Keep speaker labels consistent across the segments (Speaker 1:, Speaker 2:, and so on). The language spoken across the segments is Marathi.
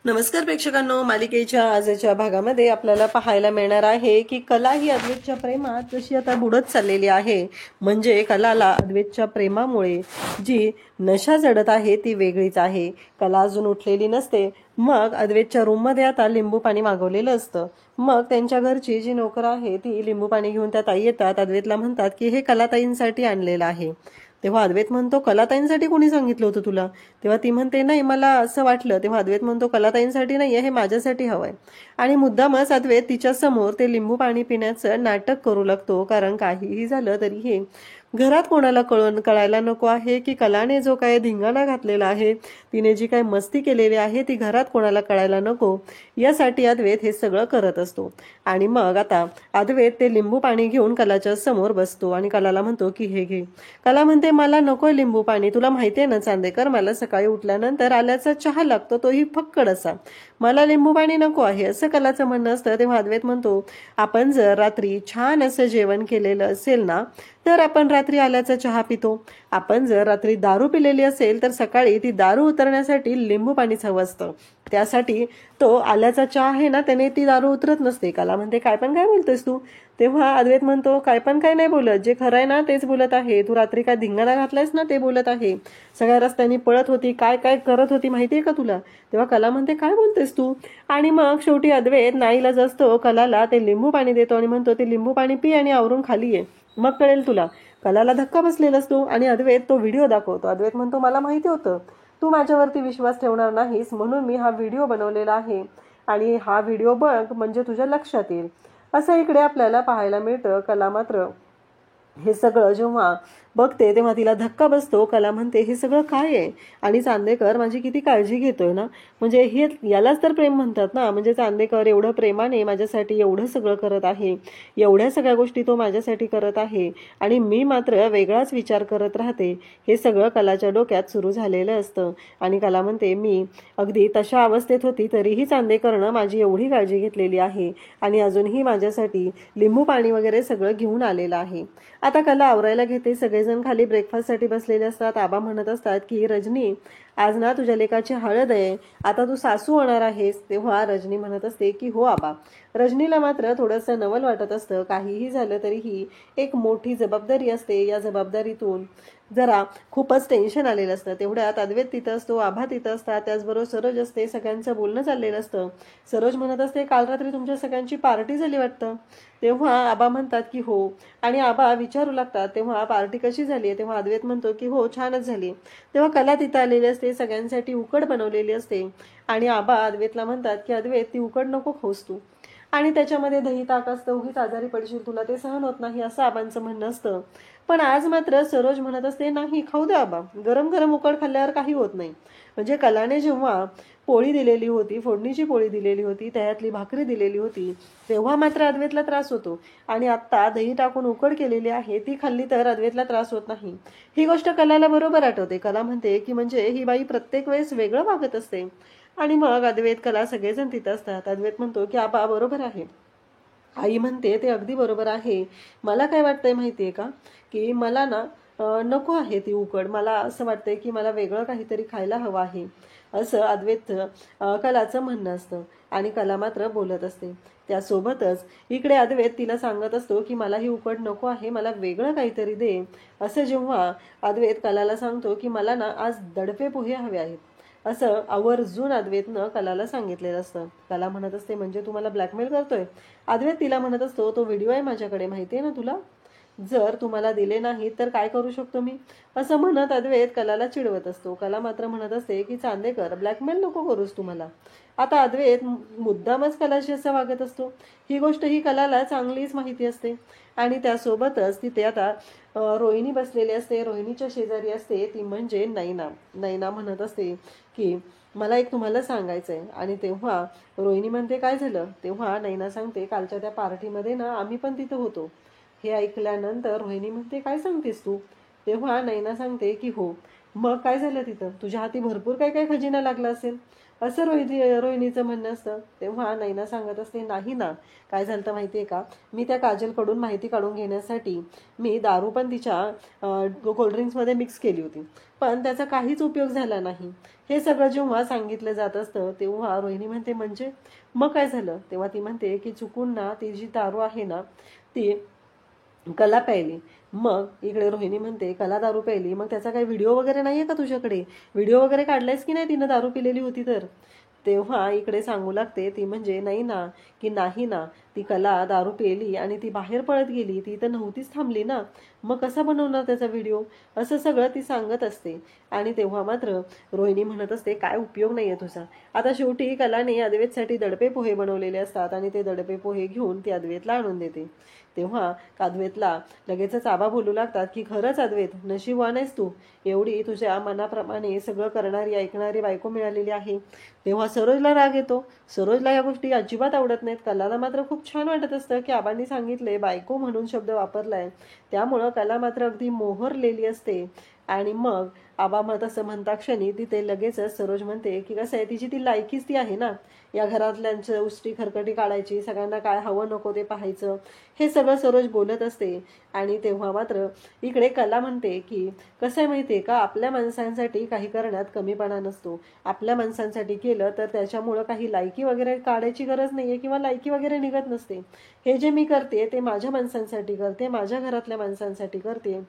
Speaker 1: नमस्कार प्रेक्षकांनो, मालिकेच्या आजच्या भागामध्ये आपल्याला पाहायला मिळणार आहे की कला ही अद्वैतच्या प्रेमात जशी आता बुडत चाललेली आहे. म्हणजे कलाला अद्वैतच्या प्रेमामुळे जी नशा जडत आहे ती वेगळीच आहे. कला अजून उठलेली नसते. मग अद्वैतच्या रूममध्ये आता लिंबू पाणी मागवलेलं असतं. मग त्यांच्या घरची जी नोकर आहे ती लिंबू पाणी घेऊन त्या ताई येतात. अद्वैतला म्हणतात की हे कलाताईंसाठी आणलेलं आहे. तेव्हा अद्वैत म्हणतो, कलाताईंसाठी कोणी सांगितलं होतं तुला? तेव्हा ती म्हणते, नाही मला असं वाटलं. तेव्हा अद्वैत म्हणतो, कलाताईंसाठी नाहीये, हे माझ्यासाठी हवंय. आणि मुद्दामच अद्वैत तिच्या समोर ते लिंबू पाणी पिण्याचं नाटक करू लागतो. कारण काहीही झालं तरीही घरात कोणाला कळायला नको आहे की कलाने जो काय धिंगाणा घातलेला आहे, तिने जी काय मस्ती केलेली आहे ती घरात कोणाला कळायला नको, यासाठी अद्वैत हे सगळं करत असतो. आणि मग आता अद्वैत ते लिंबू पाणी घेऊन कलाच्या समोर बसतो आणि कलाला म्हणतो की हे घे. कला म्हणते, मला नकोय लिंबू पाणी. तुला माहितीये ना चांदेकर, मला सकाळी उठल्यानंतर आल्याचा चहा लागतो, तोही फक्कड असा. मला लिंबू पाणी नको आहे, असं कलाचं म्हणणं असतं. तेव्हा अद्वैत म्हणतो, आपण जर रात्री छान असं जेवण केलेलं असेल ना, तर आपण रात्री आल्याचा चहा पितो. आपण जर रात्री दारू पिलेली असेल तर सकाळी ती दारू उतरण्यासाठी लिंबू पाणीच हवं असतं. त्यासाठी तो आल्याचा चहा आहे ना, त्याने ती दारू उतरत नसते. कला म्हणते, काय बोलतेस तू? तेव्हा अद्वैत म्हणतो, काय नाही बोलत, जे खरं आहे ना तेच बोलत आहे. तू रात्री काय धिंगाणा घातलायस ना ते बोलत आहे. सगळ्या रस्त्याने पळत होती, काय काय करत होती माहितीये का तुला? तेव्हा कला म्हणते, काय बोलतेस तू? आणि मग शेवटी अद्वैत नाईलाज असतो, कलाला ते लिंबू पाणी देतो आणि म्हणतो, ते लिंबू पाणी पी आणि आवरून खाली ये, मग कळेल तुला. कलाला धक्का बसलेला असतो आणि अद्वैत तो व्हिडिओ दाखवतो. अद्वैत म्हणतो, मला माहिती होतं तू माझ्यावरती विश्वास ठेवणार नाहीस, म्हणून मी हा व्हिडिओ बनवलेला आहे आणि हा व्हिडिओ बघ, म्हणजे तुझ्या लक्षात येईल. असं इकडे आपल्याला पाहायला मिळतं. कला मात्र हे सगळं जेव्हा बघते तेव्हा तिला धक्का बसतो. कला म्हणते, हे सगळं काय आहे? आणि चांदेकर माझी किती काळजी घेतोय ना, म्हणजे हे यालाच तर प्रेम म्हणतात ना. म्हणजे चांदेकर एवढं प्रेमाने माझ्यासाठी एवढं सगळं करत आहे, एवढ्या सगळ्या गोष्टी तो माझ्यासाठी करत आहे आणि मी मात्र वेगळाच विचार करत राहते. हे सगळं कलाच्या डोक्यात सुरू झालेलं असतं. आणि कला म्हणते, मी अगदी तशा अवस्थेत होती तरीही चांदेकरनं माझी एवढी काळजी घेतलेली आहे आणि अजूनही माझ्यासाठी लिंबू पाणी वगैरे सगळं घेऊन आलेलं आहे. आता कला आवरायला घेते. सगळेजण खाली ब्रेकफास्टसाठी बसलेले असतात. आबा म्हणत असतात की रजनी, आज ना तुझ्या लेकाची हळद आहे, आता तू सासू होणार आहेस. तेव्हा रजनी म्हणत असते की हो आबा. रजनीला मात्र थोडंसं नवल वाटत असतं. काहीही झालं तरीही एक मोठी जबाबदारी असते. या जबाबदारीतून जरा खूपच टेन्शन आलेलं असतं. तेवढ्यात अद्वैत तिथं असतो, आभा तिथं असतात, त्याचबरोबर सरोज असते. सगळ्यांचं बोलणं चाललेलं असतं. सरोज म्हणत असते, काल रात्री तुमच्या सगळ्यांची पार्टी झाली वाटतं. तेव्हा आबा म्हणतात की हो, आणि आबा विचारू लागतात, तेव्हा पार्टी कशी झाली? तेव्हा अद्वैत म्हणतो की हो, छानच झाली. तेव्हा कला तिथं आलेली असते, सगळ्यांसाठी उकड बनवलेली असते आणि आबा अद्वैतला म्हणतात की अद्वैत, ती उकड नको खाऊस तू, आणि त्याच्यामध्ये दही ताक असतं, उगीच आजारी पडशील, तुला ते सहन होत नाही, असं आबांचं म्हणणं असतं. पण आज मात्र सरोज म्हणत असते, नाही खाऊ दे आबा, गरम गरम उकड खाल्ल्यावर काही होत नाही. म्हणजे कलाने जेव्हा पोळी दिलेली होती, फोडणीची पोळी दिलेली होती, त्यातली भाकरी दिलेली होती, तेव्हा मात्र अद्वैतला त्रास होतो. आणि आत्ता दही टाकून उकड केलेली आहे, ती खाल्ली तर अद्वैतला त्रास होत नाही. ही गोष्ट कलाला बरोबर आठवते. कला म्हणते की म्हणजे ही बाई प्रत्येक वेळेस वेगळं वागत असते. आणि मग अद्वैत, कला सगळेजण तिथं असतात. अद्वैत म्हणतो की आबा बरोबर आहे. आई म्हणते ते अगदी बरोबर आहे. मला काय वाटतंय माहितीये का, की मला ना नको आहे ती उकड. मला असं वाटतंय की मला वेगळं काहीतरी खायला हवं आहे, असं अद्वैत कलाचं म्हणणं असतं. आणि कला मात्र बोलत असते. त्यासोबतच इकडे अद्वैत तिला सांगत असतो की मला ही उकड नको आहे, मला वेगळं काहीतरी दे. असं जेव्हा अद्वैत कलाला सांगतो की मला ना आज दडपे पोहे हवे आहेत, असं आवर्जून अद्वैतनं कलाला सांगितलेलं असतं. कला म्हणत असते, म्हणजे तू मला ब्लॅकमेल करतोय? अद्वैत तिला म्हणत असतो, तो व्हिडिओ आहे माझ्याकडे, माहितीये ना तुला, जर तुम्हाला दिले नाही तर काय करू शकतो मी, असं म्हणत अद्वैत कलाला चिडवत असतो. कला मात्र म्हणत असते की चांदेकर, ब्लॅकमेल नको करूस तुम्हाला. आता अद्वैत मुद्दामच कलाशी असं वागत असतो. ही गोष्ट ही कलाला चांगलीच माहिती असते. आणि त्यासोबतच तिथे आता रोहिणी बसलेली असते. रोहिणीच्या शेजारी असते ती म्हणजे नैना. नैना म्हणत असते की मला एक तुम्हाला सांगायचं आहे. आणि तेव्हा रोहिणी म्हणते, काय झालं? तेव्हा नैना सांगते, कालच्या त्या पार्टीमध्ये ना आम्ही पण तिथं होतो. हे ऐकल्यानंतर रोहिणी म्हणते, काय सांगतेस तू? तेव्हा नैना सांगते की हो, मग काय झालं तिथं? तुझ्या हाती भरपूर काय काय खजिना लागला असेल, असं रोहिणीचं म्हणणं असतं. तेव्हा नैना सांगत असते, नाही ना, काय झालं तर माहिती आहे का, मी त्या काजलकडून माहिती काढून घेण्यासाठी मी दारू पण तिच्या कोल्ड्रिंक्समध्ये मिक्स केली होती, पण त्याचा काहीच उपयोग झाला नाही. हे सगळं जेव्हा सांगितलं जात असतं तेव्हा रोहिणी म्हणते, म्हणजे मग काय झालं? तेव्हा ती म्हणते की चुकून ना ती जी दारू आहे ना ती कला प्यायली. मग इकडे रोहिणी म्हणते, कला दारू प्यायली, मग त्याचा काही व्हिडिओ वगैरे नाहीये का तुझ्याकडे? व्हिडिओ वगैरे काढलायस की नाही तिनं दारू पिलेली होती तर? तेव्हा इकडे सांगू लागते ती, म्हणजे नाही ना, की नाही ना, ती कला दारू पिली आणि ती बाहेर पळत गेली, ती तर नव्हतीच थांबली ना, मग कसा बनवणार त्याचा व्हिडिओ? असं सगळं ती सांगत असते. आणि तेव्हा मात्र रोहिणी म्हणत असते, काय उपयोग नाहीये तुझा. आता शेवटी कलाने अद्वैतसाठी दडपे पोहे बनवलेले असतात आणि ते दडपे पोहे घेऊन ती अद्वैतला आणून देते. तेव्हा अद्वैतला लगेचच आबा बोलू लागतात की खरंच अद्वैत, नशीबवान आहेस तू, एवढी तुझ्या मनाप्रमाणे सगळं करणारी ऐकणारी बायको मिळालेली आहे. तेव्हा सरोजला राग येतो. सरोजला या गोष्टी अजिबात आवडत नाहीत. कलाला मात्र खूप छान वाटत असतं की आबांनी सांगितले, बायको म्हणून शब्द वापरलाय, त्यामुळं कला मात्र अगदी मोहरलेली असते. आणि मग आबा मत असं म्हणता क्षणी तिथे लगेचच सरोज म्हणते की कसं आहे, तिची ती लायकीच ती आहे ना, या घरातल्यांचं उष्टी खरकटी काढायची, सगळ्यांना काय हवं नको ते पाहायचं, हे सगळं सरोज बोलत असते. आणि तेव्हा मात्र इकडे कला म्हणते की कसं आहे माहिती आहे का, आपल्या माणसांसाठी काही करण्यात कमीपणा नसतो. आपल्या माणसांसाठी केलं तर त्याच्यामुळं काही लायकी वगैरे काढायची गरज नाहीये किंवा लायकी वगैरे निघत नसते. हे जे मी करते ते माझ्या माणसांसाठी करते, माझ्या घरातल्या माणसांसाठी करते,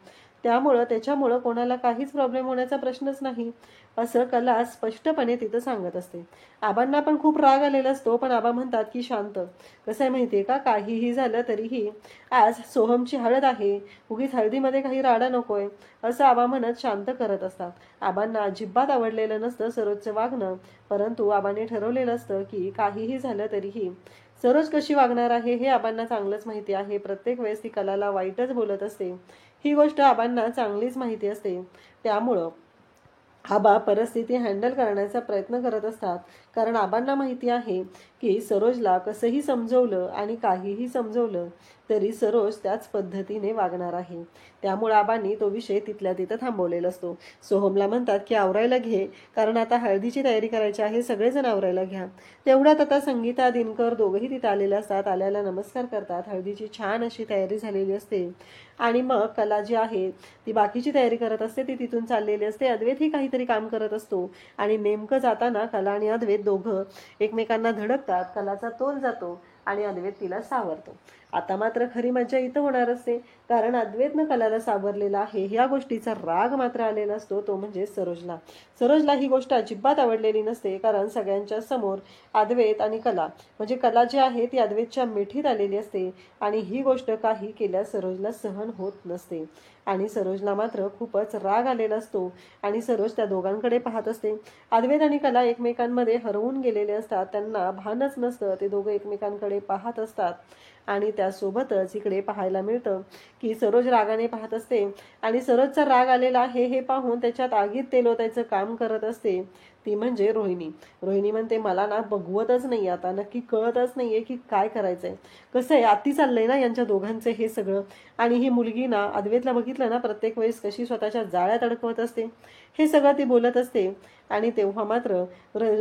Speaker 1: त्यामुळं त्याच्यामुळं कोणाला काहीच प्रॉब्लेम होण्याचा प्रश्नच नाही, असं कला स्पष्टपणे तिथं सांगत असते. आबांना पण खूप राग आलेला असतो, पण आबा म्हणतात की शांत. कसं आहे माहितीये का, काहीही झालं तरीही आज सोहमची हळद आहे, उगीच हळदीमध्ये काही राडा नकोय, असं आबा म्हणत शांत करत असतात. आबांना अजिबात आवडलेलं नसतं सरोजचं वागणं, परंतु आबांनी ठरवलेलं असतं की काहीही झालं तरीही सरोज कशी वागणार आहे हे आबांना चांगलंच माहिती आहे. प्रत्येक वेळेस ती कलाला वाईटच बोलत असते, ही गोष्ट आबांना चांगलीच माहिती असते. त्यामुळं आबा परिस्थिती हँडल करण्याचा प्रयत्न करत असतात, कारण आबांना माहिती आहे की सरोजला कसंही समजवलं आणि काहीही समजवलं तरी सरोज त्याच पद्धतीने वागणार आहे. त्यामुळे आबांनी तो विषय तिथल्या तिथं थांबवलेला असतो. सोहमला म्हणतात की आवरायला घे, कारण आता हळदीची तयारी करायची आहे, सगळेजण आवरायला घ्या. तेवढ्यात आता संगीता दिनकर दोघंही तिथे आलेले असतात. आल्याला नमस्कार करतात. हळदीची छान अशी तयारी झालेली असते. आणि मग कला जी आहे ती बाकीची तयारी करत असते, ती तिथून चाललेली असते. अद्वैतही काहीतरी काम करत असतो आणि नेमकं जाताना कला आणि अद्वैत दोघं एकमेकांना धडकतात. कलाचा तोल जातो आणि अद्वैत तिला सावरतो. आता मात्र खरी मजा इथं होणार असते, कारण अद्वैतनं कलाला सावरलेला आहे. ह्या गोष्टीचा राग मात्र आलेला असतो, तो म्हणजे सरोजला. सरोजला ही गोष्ट अजिबात आवडलेली नसते, कारण सगळ्यांच्या समोर अद्वैत आणि कला, म्हणजे कला जी आहे ती अद्वैतच्या मिठीत आलेली असते आणि ही गोष्ट काही केल्यास सरोजला सहन होत नसते. आणि सरोजला मात्र खूपच राग आलेला असतो आणि सरोज त्या दोघांकडे पाहत असते. अद्वैत आणि कला एकमेकांमध्ये हरवून गेलेले असतात, त्यांना भानच नसतं, ते दोघं एकमेकांकडे पाहत असतात. आणि त्यासोबतच इकडे पाहायला मिळतं की सरोज रागाने पाहत असते आणि सरोजचा राग आलेला आहे हे पाहून त्याच्यात आगीत तेल ओतायचं काम करत असते ती म्हणजे रोहिणी. रोहिणी म्हणते, मला ना बघवतच नाही, आता नक्की कळतच नाहीये की काय करायचंय. कसं आहे, अति चाललंय ना यांच्या दोघांचं हे सगळं. आणि ही मुलगी ना अद्वैतला बघितलं ना प्रत्येक वेळेस कशी स्वतःच्या जाळ्यात अडकवत असते, हे सगळं ती बोलत असते. आणि तेव्हा मात्र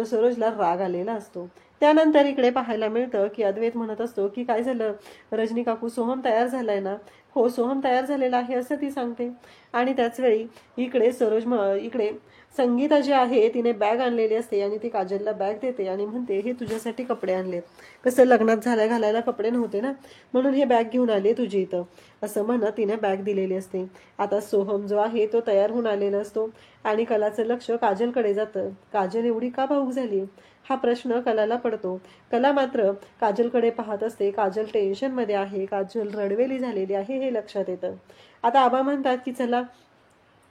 Speaker 1: सरोजला राग आलेला असतो. त्यानंतर इकडे पाहायला मिळतं की अद्वैत म्हणत असतो की काय झालं रजनी काकू, सोहम तयार झालाय ना? हो, सोहम तयार झालेला आहे असं ती सांगते. आणि त्याच वेळी इकडे इकडे संगीता जी आहे तिने बॅग आणलेली असते आणि ती काजलला बॅग देते आणि म्हणते, हे तुझ्यासाठी कपडे आणलेत. कसं लग्नात घालायला कपडे नव्हते ना, म्हणून हे बॅग घेऊन आले तुझी इथं, असं म्हणत तिने बॅग दिलेली असते. आता सोहम जो आहे तो तयार होऊन आलेला असतो आणि कलाचं लक्ष काजलकडे जातं. काजल एवढी का भावूक झाली हा प्रश्न कलाला पडतो. कला मात्र काजलकडे पाहत असते. काजल टेन्शनमध्ये आहे, काजल रडवेली झालेली आहे हे लक्षात येतं. आता आबा म्हणतात की चला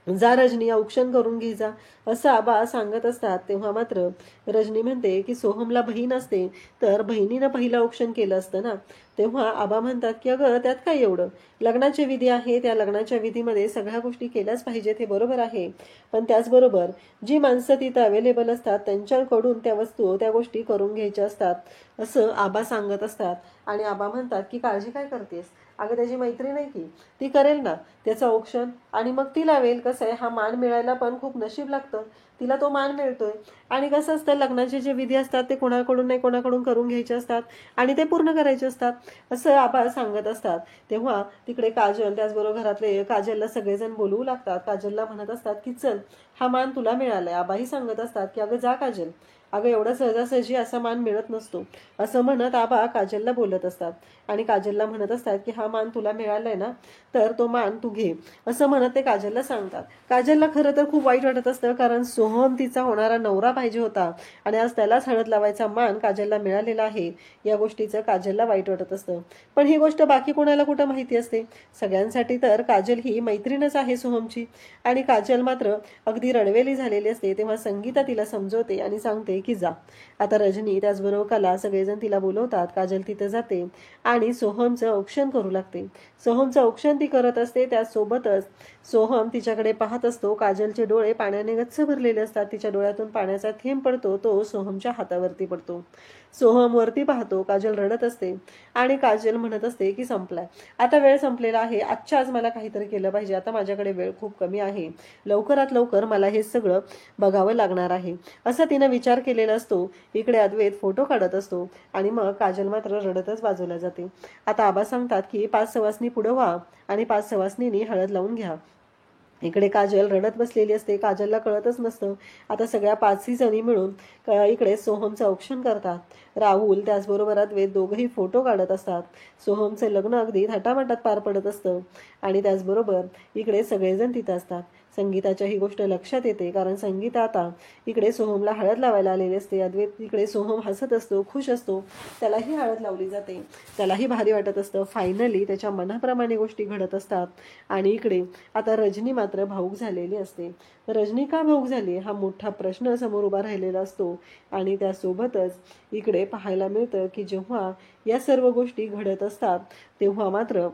Speaker 1: जा रजनी, औक्षण करून घे जा, असं आबा सांगत असतात. तेव्हा मात्र रजनी म्हणते की सोहमला बहीण असते तर बहिणीनं पहिलं औक्षण केलं असतं ना. तेव्हा आबा म्हणतात की अगं त्यात काय एवढं, लग्नाची विधी आहे, त्या लग्नाच्या विधीमध्ये सगळ्या गोष्टी केल्याच पाहिजेत, हे बरोबर आहे, पण त्याचबरोबर जी माणसं तिथं अवेलेबल असतात त्यांच्याकडून त्या वस्तू त्या गोष्टी करून घ्यायच्या असतात, असं आबा सांगत असतात. आणि आबा म्हणतात की काळजी काय करतेस, अगं त्याची मैत्री नाही की ती करेल ना त्याचं औक्षण आणि मग ती लावेल. कसं आहे, हा मान मिळायला पण खूप नशीब लागतं. तिला तो मान मिळतोय. आणि कसं असतं, लग्नाचे जे विधी असतात ते कोणाकडून नाही कोणाकडून करून घ्यायचे असतात आणि ते पूर्ण करायचे असतात असं आबा सांगत असतात. तेव्हा तिकडे काजल, त्याचबरोबर घरातले काजलला सगळेजण बोलवू लागतात. काजलला म्हणत असतात की चल, हा मान तुला मिळालाय. आबाही सांगत असतात की अगं जा काजल, अगं एवढा सहजासहजी असा मान मिळत नसतो असं म्हणत आबा काजलला बोलत असतात. आणि काजलला म्हणत असतात की हा मान तुला मिळालाय ना, तर तो मान तू घे असं म्हणत ते काजलला सांगतात. काजलला खरं तर खूप वाईट वाटत असतं, कारण सोहम तिचा होणारा नवरा पाहिजे होता आणि आज त्यालाच हळद लावायचा मान काजलला मिळालेला आहे. या गोष्टीचं काजलला वाईट वाटत असतं. पण ही गोष्ट बाकी कोणाला कुठं माहिती असते. सगळ्यांसाठी तर काजल ही मैत्रीणच आहे सोहमची. आणि काजल मात्र अगदी रडवेली झालेली असते. तेव्हा संगीता तिला समजवते आणि सांगते की जा. आता रजनी, त्याचबरोबर कला सगळेजण तिला बोलवतात. काजल तिथं जाते आणि सोहमचं औक्षण करू लागते. सोहमचं औक्षण ती करत असते. त्यासोबतच सोहम तिच्याकडे पाहत असतो. काजलचे डोळे पाण्याने गच्च भरलेले असतात. तिच्या डोळ्यातून पाण्याचा थेंब पडतो, तो सोहमच्या हातावरती पडतो. सोहम वरती पाहतो. काजल रडत असते आणि काजल म्हणत असते की संपलाय, आता वेळ संपलेला आहे. आजच्या आज मला काहीतरी केलं पाहिजे. आता माझ्याकडे वेळ खूप कमी आहे. लवकरात लवकर मला हे सगळं बघावं लागणार आहे असं तिनं विचार केलेला असतो. इकडे अद्वैत फोटो काढत असतो आणि मग काजल मात्र रडतच बाजूला जाते. आता आबा सांगतात की 5 सवासनी पुढं व्हा आणि 5 सवासनींनी हळद लावून घ्या. इकडे काजल रडत बसलेली असते. काजलला कळतच नसतं. आता सगळ्या 5 जणी मिळून इकडे सोहमचं औक्षण करतात. राहुल, त्याचबरोबर अद्वैत दोघंही फोटो काढत असतात. सोहमचं लग्न अगदी थाटामाटात पार पडत असतं आणि त्याचबरोबर इकडे सगळेजण तिथं असतात. संगीताच्या ही गोष्ट लक्षात येते, कारण संगीता आता इकडे सोहमला हळद लावायला आलेली असते. अद्वैत इकडे सोहम हसत असतो, खुश असतो. त्यालाही हळद लावली जाते. त्यालाही भारी वाटत असतं. फायनली त्याच्या मनाप्रमाणे गोष्टी घडत असतात. आणि इकडे आता रजनी मात्र भावूक झालेली असते. रजनी का भावूक झाली हा मोठा प्रश्न समोर उभा राहिलेला असतो. आणि त्यासोबतच इकडे पाहायला मिळतं की जेव्हा या सर्व गोष्टी घडत असतात तेव्हा मात्र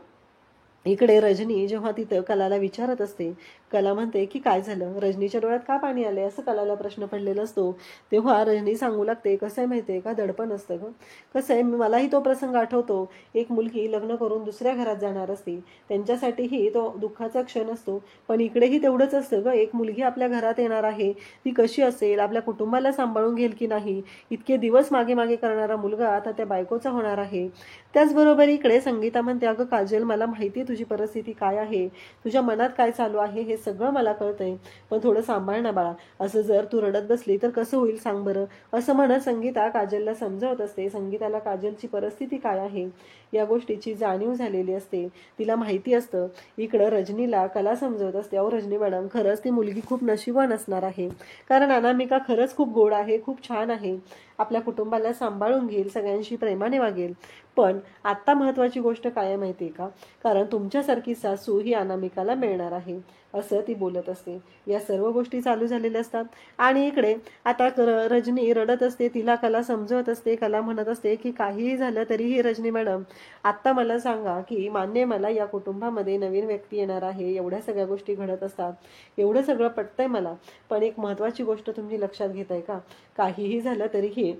Speaker 1: इकडे रजनी जेव्हा तिथं कलाला विचारत असते, कला म्हणते की काय झालं, रजनीच्या डोळ्यात का पाणी आले असं कलाला प्रश्न पडलेला असतो. तेव्हा रजनी सांगू लागते, कसं आहे माहिती आहे का, दडपण असतं ग. कसं आहे, मलाही तो प्रसंग आठवतो. एक मुलगी लग्न करून दुसऱ्या घरात जाणार असते, त्यांच्यासाठीही तो दुःखाचा क्षण असतो. पण इकडेही तेवढंच असतं ग. एक मुलगी आपल्या घरात येणार आहे, ती कशी असेल, आपल्या कुटुंबाला सांभाळून घेईल की नाही, इतके दिवस मागे मागे करणारा मुलगा आता त्या बायकोचा होणार आहे. त्याचबरोबर इकडे संगीता म्हणते, अगं काजल, मला माहिती आहे तुझी परिस्थिती काय आहे, तुझ्या मनात काय चालू आहे हे सगळं मला कळतंय, पण थोडं सांभाळ ना बाळा. असं जर तू रडत बसली तर कसं होईल सांग बरं. असं म्हणत संगीता काजलला समजावत असते. संगीताला काजलची परिस्थिती काय आहे या गोष्टीची जाणीव झालेली असते. तिला माहिती असतं. इकडं रजनीला कला समजवत असते, अहो रजनी मॅडम, खरंच ती मुलगी खूप नशिबान असणार आहे, कारण अनामिका खरंच खूप गोड आहे, खूप छान आहे, आपल्या कुटुंबाला सांभाळून घेईल, सगळ्यांशी प्रेमाने वागेल. पण आता महत्वाची गोष्ट काय माहिती आहे का, कारण तुमच्यासारखी सासू ही अनामिकाला मिळणार आहे असं ती बोलत असते. या सर्व गोष्टी चालू झालेल्या असतात. आणि इकडे आता रजनी रडत असते. तिला कला समजवत असते. कला म्हणत असते की काहीही झालं तरीही रजनी मॅडम, आत्ता मला सांगा की मान्य मला या कुटुंबामध्ये नवीन व्यक्ती येणार आहे, एवढ्या सगळ्या गोष्टी घडत असतात, एवढं सगळं पटतंय मला, पण एक महत्वाची गोष्ट तुम्ही लक्षात घेताय का, काहीही झालं तरीही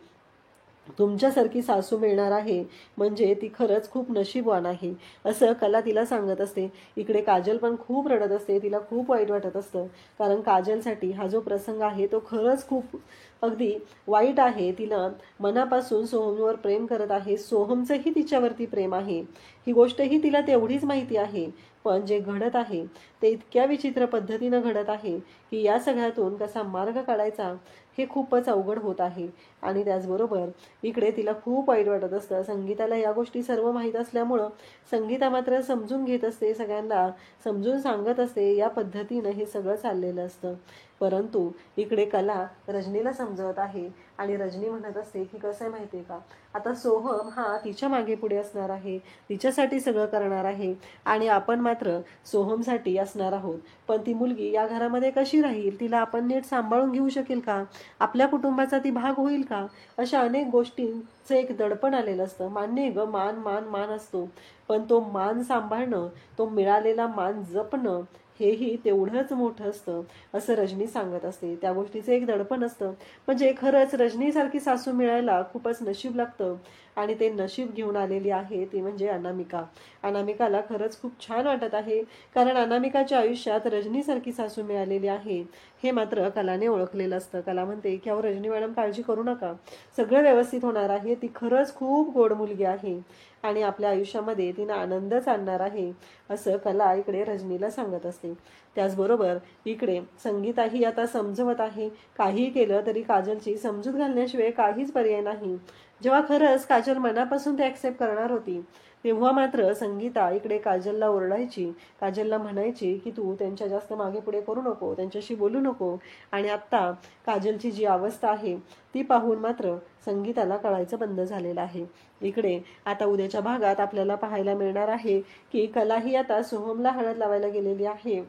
Speaker 1: तुमच्यासारखी सासू मिळणार आहे म्हणजे ती खरंच खूप नशीबवान आहे असं कला तिला सांगत असते. इकडे काजल पण खूप रडत असते. तिला खूप वाईट वाटत असतं, कारण काजलसाठी हा जो प्रसंग आहे तो खरंच खूप अगदी वाईट आहे. तिला मनापासून सोहमवर प्रेम करत आहे, सोहमचंही तिच्यावरती प्रेम आहे, ही गोष्टही तिला तेवढीच माहिती आहे. पण जे घडत आहे ते इतक्या विचित्र पद्धतीनं घडत आहे की या सगळ्यातून कसा मार्ग काढायचा हे खूपच अवघड होत आहे. आणि त्याचबरोबर इकडे तिला खूप वाईट वाटत असतं. संगीताला या गोष्टी सर्व माहीत असल्यामुळं संगीता मात्र समजून घेत असते, सगळ्यांना समजून सांगत असते. या पद्धतीनं हे सगळं चाललेलं असतं. परंतु इकडे कला रजनीला समजवत आहे आणि रजनी म्हणत असते की कसं आहे माहिती आहे का, आता सोहम हा तिच्या मागे पुढे असणार आहे, तिच्यासाठी सगळं करणार आहे आणि आपण मात्र सोहमसाठी असणार आहोत. पण ती मुलगी या घरामध्ये कशी राहील, तिला आपण नीट सांभाळून घेऊ शकेल का, आपल्या कुटुंबाचा ती भाग होईल का, अशा अनेक गोष्टींचं एक दडपण आलेलं असतं. मान्य आहे ग, मान मान मान असतो, पण तो मान सांभाळणं, तो मिळालेला मान जपणं हेही तेवढंच मोठं असतं असं रजनी सांगत असते. त्या गोष्टीचं एक दडपण असतं. म्हणजे खरंच रजनीसारखी सासू मिळायला खूपच नशीब लागतं आणि ते नशीब घेऊन आलेली आहे ती म्हणजे अनामिका. अनामिकाला खरंच खूप छान वाटत आहे, कारण अनामिकाच्या आयुष्यात रजनीसारखी सासू मिळालेली आहे हे मात्र कलाने ओळखलेलं असतं. कला म्हणते की अहो रजनी मॅडम काळजी करू नका, सगळं व्यवस्थित होणार आहे. ती खरंच खूप गोड मुलगी आहे आणि आपल्या आयुष्यामध्ये तिनं आनंदच आणणार आहे असं कला इकडे रजनीला सांगत असते. त्याचबरोबर इकडे संगीताही आता समजवत आहे, काही केलं तरी काजलची समजूत घालण्याशिवाय काहीच पर्याय नाही. जेव्हा खरंच काजल मनापासून ते ॲक्सेप्ट करणार होती तेव्हा मात्र संगीता इकडे काजलला ओरडायची, काजलला म्हणायची की तू त्यांच्या जास्त मागे पुढे करू नको, त्यांच्याशी बोलू नको. आणि आत्ता काजलची जी अवस्था आहे ती पाहून मात्र संगीताला कळायचं बंद झालेलं आहे. इकडे आता उद्याच्या भागात आपल्याला पाहायला मिळणार आहे की कला ही आता सोहमला हळद लावायला गेलेली आहे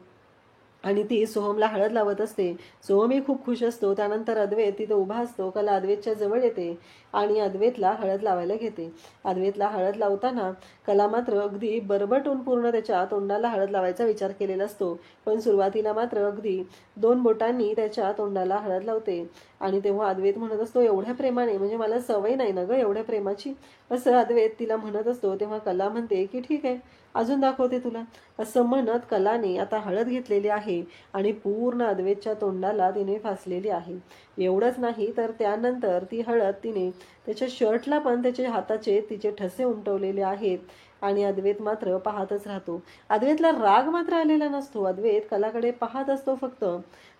Speaker 1: आणि ती सोहमला हळद लावत असते. सोहमही खूप खुश असतो. त्यानंतर अद्वैत तिथं उभा असतो. कला अद्वैतच्या जवळ येते आणि अद्वैतला हळद लावायला घेते. अद्वैतला हळद लावताना कला मात्र अगदी बरबटून पूर्ण त्याच्या तोंडाला हळद लावायचा विचार केलेला असतो, पण सुरुवातीला मात्र अगदी 2 बोटांनी त्याच्या तोंडाला हळद लावते. आणि तेव्हा अद्वैत म्हणत असतो एवढ्या प्रेमाने, म्हणजे मला सवय नाही ना गं एवढ्या प्रेमाची, असं अद्वैत तिला म्हणत असतो. तेव्हा कला म्हणते की ठीक आहे, अजून दाखवते तुला, असं म्हणत कलाने आता हळद घेतलेली आहे आणि पूर्ण अद्वैतच्या तोंडाला तिने फासलेली आहे. एवढंच नाही तर त्यानंतर ती हळद तिने त्याच्या शर्टला पण त्याचे हाताचे तिचे ठसे उमटवलेले आहेत आणि अद्वैत मात्र पाहतच राहतो. अद्वैतला राग मात्र आलेला नसतो. अद्वैत कलाकडे पाहत असतो फक्त,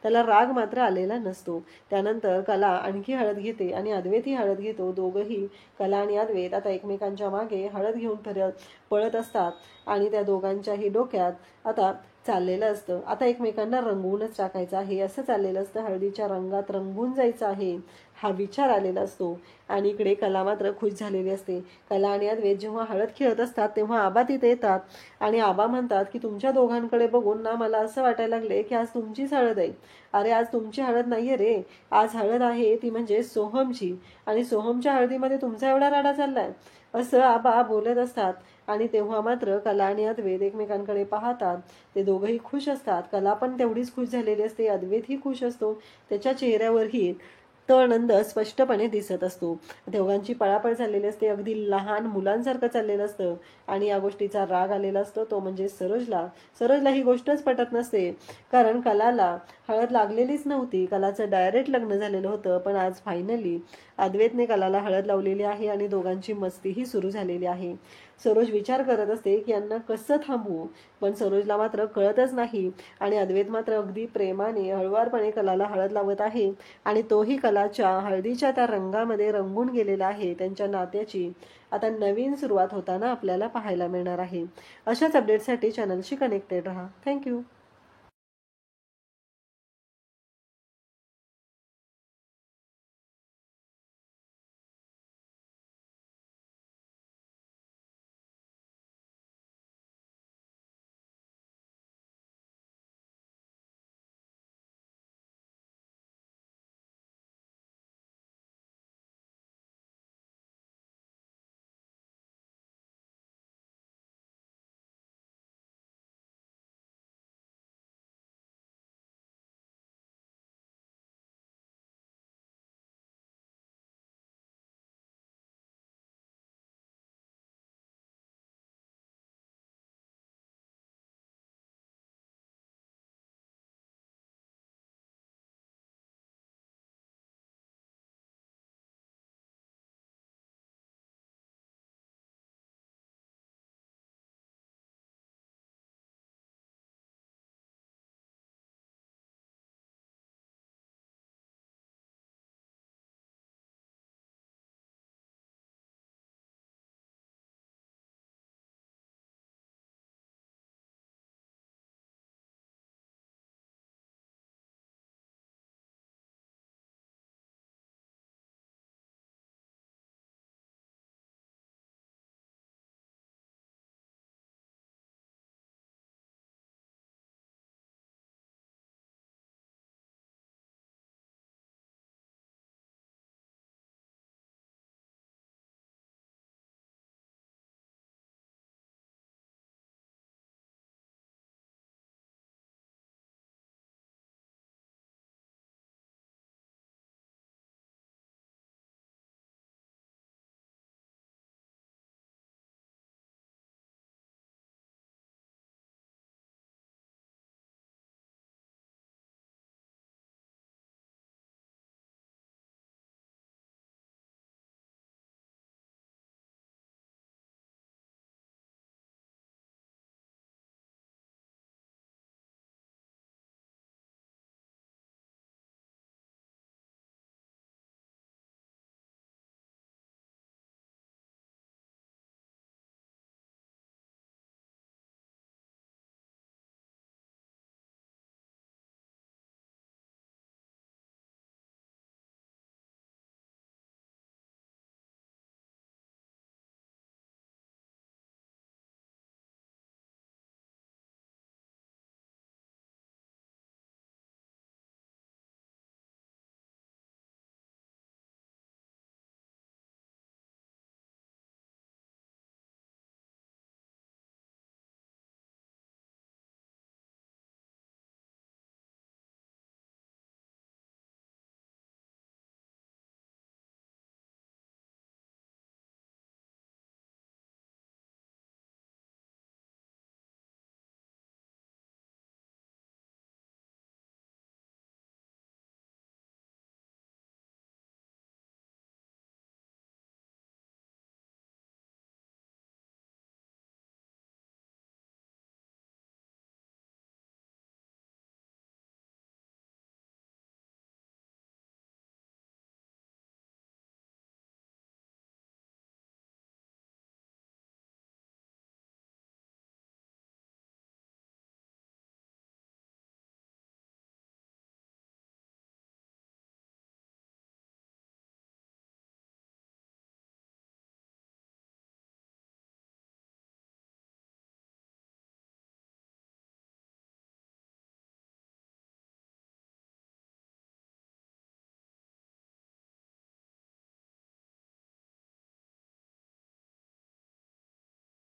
Speaker 1: त्याला राग मात्र आलेला नसतो. त्यानंतर कला आणखी हळद घेते आणि अद्वैतही हळद घेतो. दोघंही कला आणि अद्वैत आता एकमेकांच्या मागे हळद घेऊन पळत असतात आणि त्या दोघांच्याही डोक्यात आता चाललेलं असतं आता एकमेकांना रंगवूनच टाकायचं आहे असं चाललेलं असतं. हळदीच्या रंगात रंगून जायचं आहे हा विचार आलेला असतो आणि इकडे कला मात्र खुश झालेली असते. कला आणि अद्वैत जेव्हा हळद खेळत असतात तेव्हा आबा तिथे येतात आणि आबा म्हणतात की तुमच्या दोघांकडे बघून ना मला असं वाटायला लागले की आज तुमचीच हळद आहे. अरे आज तुमची हळद नाहीये रे, आज हळद आहे ती म्हणजे सोहमची, आणि सोहमच्या हळदीमध्ये तुमचा एवढा राडा चाललाय, असं आबा बोलत असतात. आणि तेव्हा मात्र कला आणि अद्वैत एकमेकांकडे पाहतात. ते दोघंही खुश असतात. कला पण तेवढीच खुश झालेली असते, अद्वैतही खुश असतो. त्याच्या चेहऱ्यावरही तो आनंद स्पष्टपणे दिसत असतो. दोघांची पळापळ झालेली असते, अगदी लहान मुलांसारखं चाललेलं असतं आणि या गोष्टीचा राग आलेला असतो तो म्हणजे सरोजला ही गोष्टच पटत नसते, कारण कलाला हळद लागलेलीच नव्हती. कलाचं डायरेक्ट लग्न झालेलं होतं, पण आज फायनली अद्वैतने कलाला हळद लावलेली आहे आणि दोघांची मस्तीही सुरू झालेली आहे. सरोज विचार करत असते की यांना कसं थांबवू, पण सरोजला मात्र कळतच नाही आणि अद्वैत मात्र अगदी प्रेमाने हळुवारपणे कलाला हळद लावत आहे आणि तोही कलाच्या हळदीच्या त्या रंगामध्ये रंगून गेलेला आहे. त्यांच्या नात्याची आता नवीन सुरुवात होताना आपल्याला पाहायला मिळणार आहे. अशाच अपडेटसाठी चॅनलशी कनेक्टेड राहा. थँक्यू.